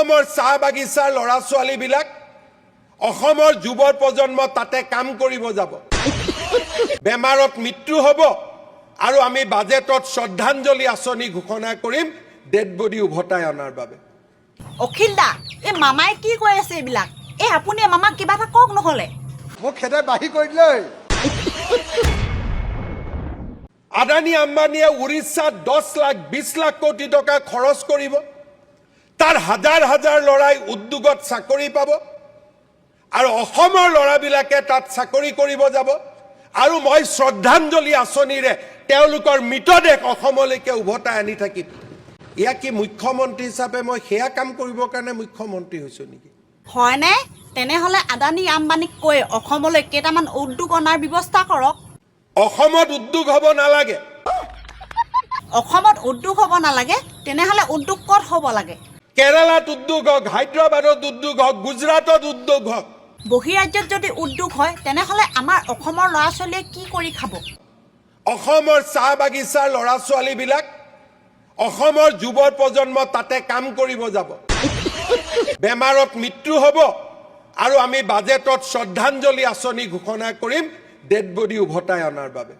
অসমৰ চাহ বাগিচাৰ ল'ৰা ছোৱালীবিলাক অসমৰ যুৱ প্ৰজন্ম তাতে কাম কৰিব যাব বেমাৰত মৃত্যু হ'ব আৰু আমি বাজেটত শ্ৰদ্ধাঞ্জলি আঁচনি ঘোষণা কৰিম ডেড বডি উভতাই অনাৰ বাবে অখিল দা এই মামাই কি কৈ আছে এইবিলাক এই আপুনি মামাক কিবা এটা কওক নহলে মোক খেদাই বাহি কৰি দিলে আদানী আম্বানীয়ে উৰিষ্যাত 10 লাখ 20 লাখ কোটি টকা খৰচ কৰিব তাৰ হাজাৰ হাজাৰ ল'ৰাই উদ্যোগত চাকৰি পাব আৰু অসমৰ ল'ৰাবিলাকে তাত চাকৰি কৰিব যাব আৰু মই শ্ৰদ্ধাঞ্জলি আঁচনিৰে তেওঁলোকৰ মৃতদেহ অসমলৈকে উভতাই আনি থাকিম ইয়া কি মুখ্যমন্ত্ৰী হিচাপে মই সেয়া কাম কৰিবৰ কাৰণে মুখ্যমন্ত্ৰী হৈছো নেকি হয়নে তেনেহলে আদানী আম্বানীক কৈ অসমলৈ কেইটামান উদ্যোগ অনাৰ ব্যৱস্থা কৰক অসমত উদ্যোগ হ'ব নালাগে অসমত উদ্যোগ হ'ব নালাগে তেনেহলে উদ্যোগ ক'ত হ'ব লাগে কেৰালাত উদ্যোগ হওক হায়দৰাবাদত উদ্যোগ হওক গুজৰাটত উদ্যোগ হওক বহিৰাজ্যত যদি উদ্যোগ হয় তেনেহলে আমাৰ অসমৰ ল'ৰা ছোৱালীয়ে কি কৰি খাব অসমৰ চাহ বাগিচাৰ ল'ৰা ছোৱালীবিলাক অসমৰ যুৱ প্ৰজন্ম তাতে কাম কৰিব যাব বেমাৰত মৃত্যু হ'ব আৰু আমি বাজেটত শ্ৰদ্ধাঞ্জলি আঁচনি ঘোষণা কৰিম ডেড বডি উভতাই অনাৰ বাবে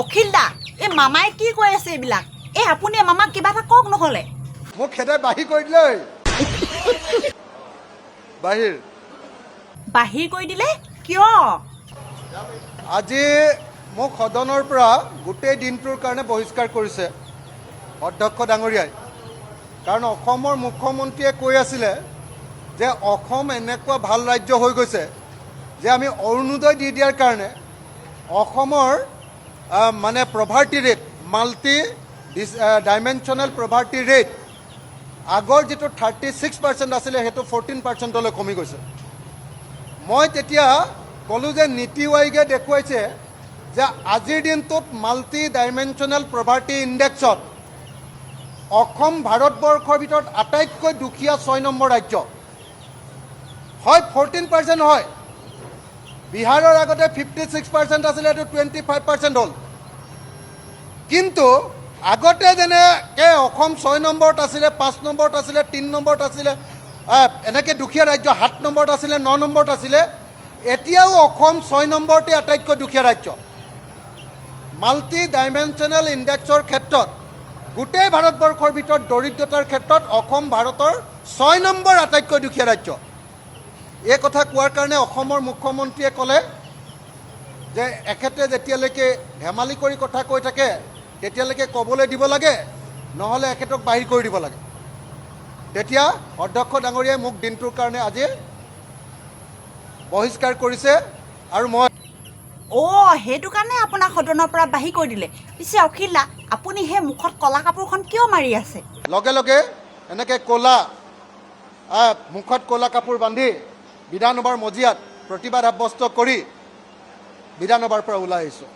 অখিল দা এই মামাই কি কৈ আছে এইবিলাক এই আপুনি মামাক কিবা এটা কওক নহলে মোক খেদাই বাহি কৰি দিলে বাহিৰ বাহিৰ কৰি দিলে কিয় আজি মোক সদনৰ পৰা গোটেই দিনটোৰ কাৰণে বহিষ্কাৰ কৰিছে অধ্যক্ষ ডাঙৰীয়াই কাৰণ অসমৰ মুখ্যমন্ত্ৰীয়ে কৈ আছিলে যে অসম এনেকুৱা ভাল ৰাজ্য হৈ গৈছে যে আমি অৰুণোদয় দি দিয়াৰ কাৰণে অসমৰ মানে poverty rate multi dimensional poverty rate আগৰ যিটো 36% আছিলে সেইটো 14%লৈ কমি গৈছে মই তেতিয়া ক'লোঁ যে নীতি আয়োগে দেখুৱাইছে যে আজিৰ দিনটোত মাল্টি ডাইমেনশ্যনেল প্ৰভাৰ্টি ইণ্ডেক্সত অসম ভাৰতবৰ্ষৰ ভিতৰত আটাইতকৈ দুখীয়া 6 নম্বৰ ৰাজ্য হয় 14% হয় বিহাৰৰ আগতে 56% আছিলে এইটো 25% হ'ল কিন্তু আগতে যেনেকৈ অসম 6 নম্বৰত আছিলে 5 নম্বৰত আছিলে 3 নম্বৰত আছিলে এনেকৈ দুখীয়া ৰাজ্য 7 নম্বৰত আছিলে 9 নম্বৰত আছিলে এতিয়াও অসম 6 নম্বৰতে আটাইতকৈ দুখীয়া ৰাজ্য মাল্টি ডাইমেনশ্যনেল ইণ্ডেক্সৰ ক্ষেত্ৰত গোটেই ভাৰতবৰ্ষৰ ভিতৰত দৰিদ্ৰতাৰ ক্ষেত্ৰত অসম ভাৰতৰ 6 নম্বৰ আটাইতকৈ দুখীয়া ৰাজ্য এই কথা কোৱাৰ কাৰণে অসমৰ মুখ্যমন্ত্ৰীয়ে ক'লে যে এখেতে যেতিয়ালৈকে ধেমালি কৰি কথা কৈ থাকে তেতিয়ালৈকে ক'বলৈ দিব লাগে নহ'লে এখেতক বাহিৰ কৰি দিব লাগে তেতিয়া অধ্যক্ষ ডাঙৰীয়াই মোক দিনটোৰ কাৰণে আজি বহিষ্কাৰ কৰিছে আৰু মই সেইটো কাৰণে আপোনাক সদনৰ পৰা বাহিৰ কৰি দিলে পিছে অখিল দা আপুনি সেই মুখত কলা কাপোৰখন কিয় মাৰি আছে লগে লগে এনেকৈ ক'লা মুখত ক'লা কাপোৰ বান্ধি বিধানসভাৰ মজিয়াত প্ৰতিবাদ সাব্যস্ত কৰি বিধানসভাৰ পৰা ওলাই আহিছোঁ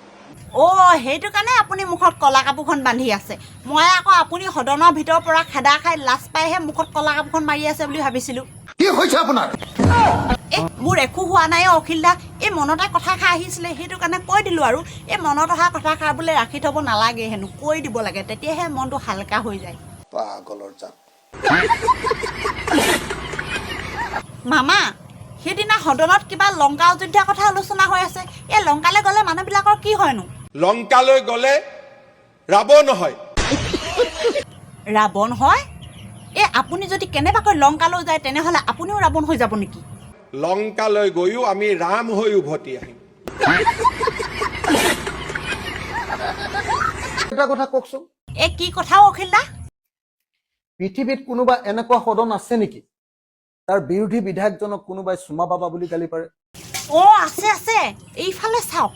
সেইটো কাৰণে আপুনি মুখত কলা কাপোৰখন বান্ধি আছে মই আকৌ আপুনি সদনৰ ভিতৰৰ পৰা খেদা খাই লাজ পাইহে মুখত কলা কাপোৰখন মাৰি আছে বুলি ভাবিছিলোঁ কি হৈছে আপোনাৰ মোৰ একো হোৱা নাই অখিল দা এই মনতে কথা খাই আহিছিলে সেইটো কাৰণে কৈ দিলোঁ আৰু এই মনত অহা কথা খাই বোলে ৰাখি থ'ব নালাগে হেনো কৈ দিব লাগে তেতিয়াহে মনটো হালকা হৈ যায় পাগলৰ জাত মামা সেইদিনা সদনত কিবা লংকা অযোধ্যাৰ কথা আলোচনা হৈ আছে এই লংকালৈ গ'লে মানুহবিলাকৰ কি হয়নো লংকালৈ গ'লে ৰাৱণ হয় ৰাৱণ হয় আপুনি যদি কেনেবাকৈ লংকালৈ যায় তেনেহ'লে আপুনিও ৰাৱণ হৈ যাব নেকি লংকালৈ গৈও আমি ৰাম হৈ উভতি আহিম এটা কথা কওকচোন কি কথা অখিল দা পৃথিৱীত কোনোবা এনেকুৱা সদন আছে নেকি তাৰ বিৰোধী বিধায়কজনক কোনোবাই চুমা বাবা বুলি গালি পাৰে আছে আছে এইফালে চাওক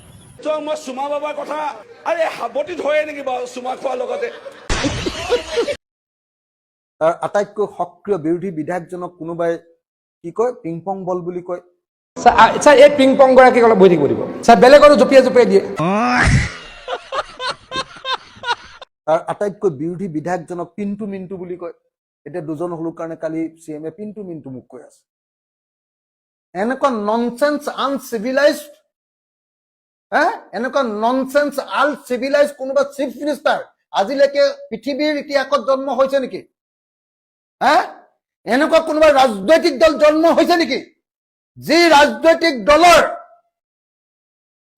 মই চুমা বাবাৰ কথা আৰে সাৱটিত হয়ে নেকি বাৰু চুমা খোৱাৰ লগতে তাৰ আটাইতকৈ সক্ৰিয় বিৰোধী বিধায়কজনক কোনোবাই কি কয় পিং পং বল বুলি কয় স্যাৰ এই পিং পং গৰাকীক অলপ বহি থাকিব দিব স্যাৰ বেলেগৰো জপিয়াই জপিয়াই দিয়ে তাৰ আটাইতকৈ বিৰোধী বিধায়কজনক পিন্টু মিন্টু বুলি কয় এতিয়া দুজন হলো কাৰণে কালি CM পিন্টু মিন্টু মোক কৈ আছে এনেকুৱা ননসেন্স আনচিভিলাইজড এনেকুৱা ননসেন্স আনচিভিলাইজড কোনোবা চিফ মিনিষ্টাৰ আজিলৈকে পৃথিৱীৰ ইতিহাসত জন্ম হৈছে নেকি এনেকুৱা কোনোবা ৰাজনৈতিক দল জন্ম হৈছে নেকি যি ৰাজনৈতিক দলৰ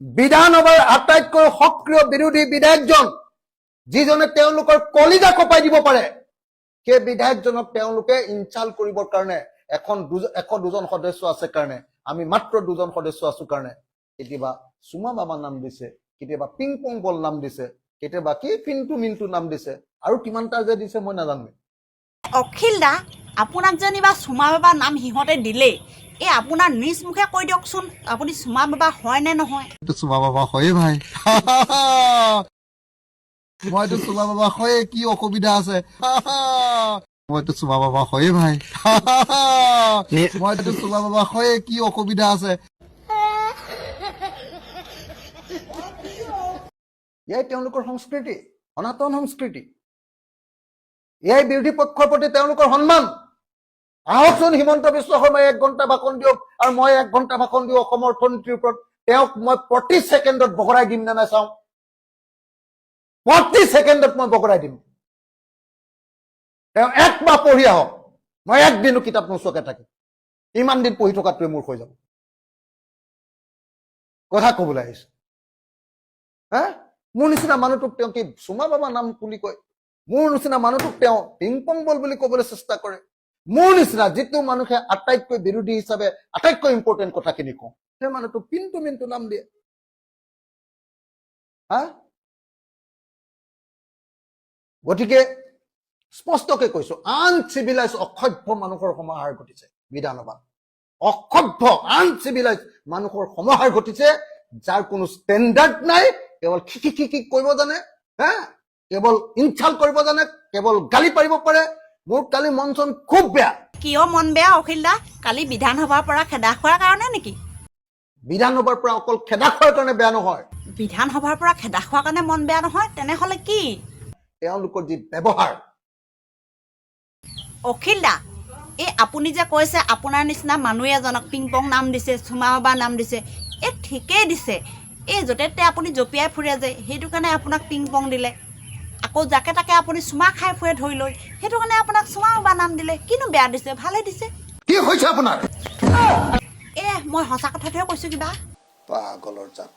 বিধানসভাৰ আটাইতকৈ সক্ৰিয় বিৰোধী বিধায়কজন যিজনে তেওঁলোকৰ কলিজা কপাই দিব পাৰে সেই বিধায়কজনক তেওঁলোকে ইনচাল্ট কৰিবৰ কাৰণে এশ দুজন সদস্য আছে কাৰণে আমি মাত্ৰ 2জন সদস্য আছো কাৰণে কেতিয়াবা সুমা বাবা নাম দিছে কেতিয়াবা পিং পং বল নাম দিছে কেতিয়াবা কি পিন্টু মিন্টু নাম দিছে আৰু কিমানটা যে দিছে মই নাজানো অখিল দা আপোনাক যেনিবা চুমা বাবা নাম সিহঁতে দিলেই এই আপোনাৰ নিজ মুখে কৈ দিয়কচোন আপুনি চুমা বাবা হয় নে নহয় চুমা বাবা হয়ে ভাই মইতো চুমা বাবা হয়ে কি অসুবিধা আছে মইতো চুমা বাবা হয়ে ভাই মইতো চুমা বাবা হয়ে কি অসুবিধা আছে এয়াই তেওঁলোকৰ সংস্কৃতি সনাতন সংস্কৃতি এয়াই বিৰোধী পক্ষৰ প্ৰতি তেওঁলোকৰ সন্মান আহকচোন হিমন্ত বিশ্ব শৰ্মাই 1 ঘণ্টা ভাষণ দিয়ক আৰু মই 1 ঘণ্টা ভাষণ দিওঁ অসমৰ অৰ্থনীতিৰ ওপৰত তেওঁক মই প্ৰতি ছেকেণ্ডত বগৰাই দিম নে নাই চাওঁ প্ৰতি ছেকেণ্ডত মই বগৰাই দিম তেওঁ 1 মাহ পঢ়ি আহক মই একদিনো কিতাপ নোচোৱাকে থাকিম ইমান দিন পঢ়ি থকাটোৱে মোৰ হৈ যাব কথা ক'বলৈ আহিছে হা মোৰ নিচিনা মানুহটোক তেওঁ কি চুমা বাবা নাম বুলি কয় মোৰ নিচিনা মানুহটোক তেওঁ পিং পং বল বুলি ক'বলৈ চেষ্টা কৰে মোৰ নিচিনা যিটো মানুহে আটাইতকৈ বিৰোধী হিচাপে আটাইতকৈ ইম্পৰ্টেণ্ট কথাখিনি কওঁ সেই মানুহটোক পিন্টু মিন্টু নাম দিয়ে হা গতিকে স্পষ্টকে কৈছো আনচিভিলাইজ অসভ্য মানুহৰ সমাহাৰ ঘটিছে বিধানসভা অসভ্য আনচিভিলাইজ মানুহৰ সমাহাৰ ঘটিছে যাৰ কোনো ষ্টেণ্ডাৰ্ড নাই কেৱল খিকি কৰিব জানে হা কেৱল ইনচাল্ট কৰিব জানে কেৱল গালি পাৰিব পাৰে মোৰ কালি মন চন খুব বেয়া কিয় মন বেয়া অখিল দা কালি বিধানসভাৰ পৰা খেদা খোৱাৰ কাৰণে নেকি বিধানসভাৰ পৰা অকল খেদা খোৱাৰ কাৰণে বেয়া নহয় বিধানসভাৰ পৰা খেদা খোৱাৰ কাৰণে মন বেয়া নহয় তেনেহ'লে কি তেওঁলোকৰ যি ব্যৱহাৰ অখিল দা এই আপুনি যে কৈছে আপোনাৰ নিচিনা মানুহ এজনক পিং পং নাম দিছে চুমা বাবা নাম দিছে এই ঠিকেই দিছে এই য'তে ত'তে আপুনি জঁপিয়াই ফুৰে যে সেইটো কাৰণে আপোনাক পিং পং দিলে আকৌ যাকে তাকে আপুনি চুমা খাই ফুৰে ধৰি লৈ সেইটো কাৰণে আপোনাক চুমা বাবা নাম দিলে কিনো বেয়া দিছে ভালে দিছে কি হৈছে আপোনাৰ মই সঁচা কথাটোহে কৈছো কিবা পাগলৰ জাত